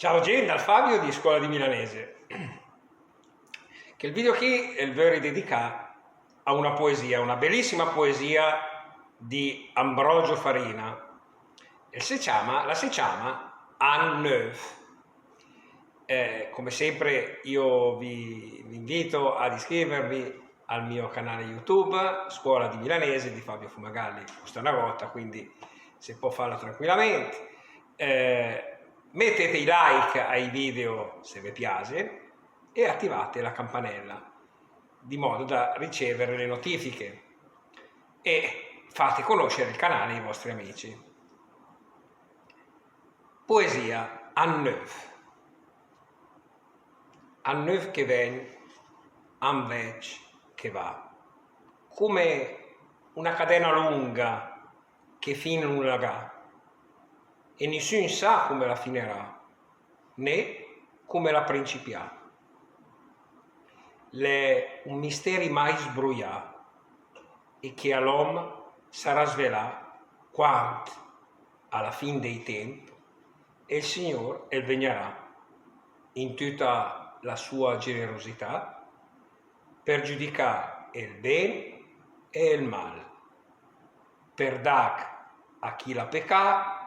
Ciao gente, dal Fabio di Scuola di Milanese. Che il video qui è il vero dedicato a una poesia, una bellissima poesia di Ambrogio Farina. La si chiama Un Neuf. Come sempre io vi invito ad iscrivervi al mio canale YouTube, Scuola di Milanese di Fabio Fumagalli. Costa una gota, quindi si può farlo tranquillamente. Mettete i like ai video se vi piace e attivate la campanella di modo da ricevere le notifiche e fate conoscere il canale ai vostri amici. Poesia Un Neuf. Un neuf che ven, un vec che va, come una catena lunga che fine non la e nessuno sa come la finirà, né come la principià. L'è un misteri mai sbrugliato e che all'uomo sarà svelato quando, alla fin dei tempi, il Signore el vegnerà in tutta la sua generosità per giudicare il bene e il male, per dare a chi l'ha peccato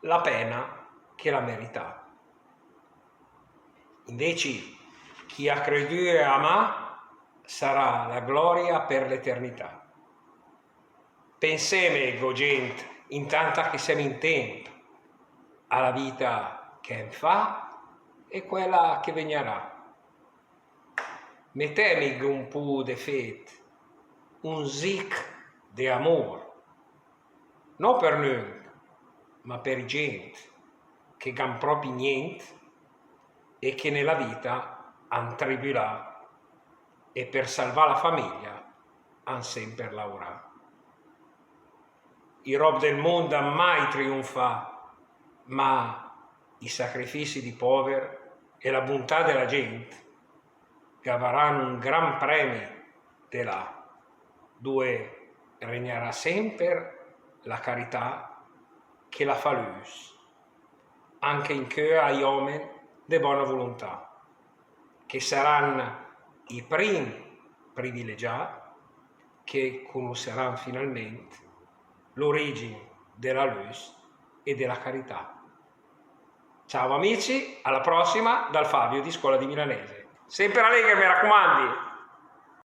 la pena che la merita. Invece chi ha creduto e ama sarà la gloria per l'eternità. Pensiamo, gente, intanto che siamo in tempo, alla vita che fa e quella che vegnerà. Mettemi un po' di fede, un zic di amore, non per noi, ma per gente che gan proprio niente e che nella vita han tribulato e per salvare la famiglia han sempre lavorato. I rob del mondo han mai trionfato, ma i sacrifici di poveri e la bontà della gente gavaranno un gran premio di là, dove regnerà sempre la carità che la fa luz, anche in che agli uomini di buona volontà, che saranno i primi privilegiati che conosceranno finalmente l'origine della luz e della carità. Ciao amici, alla prossima dal Fabio di Scuola di Milanese. Sempre allegri, mi raccomandi!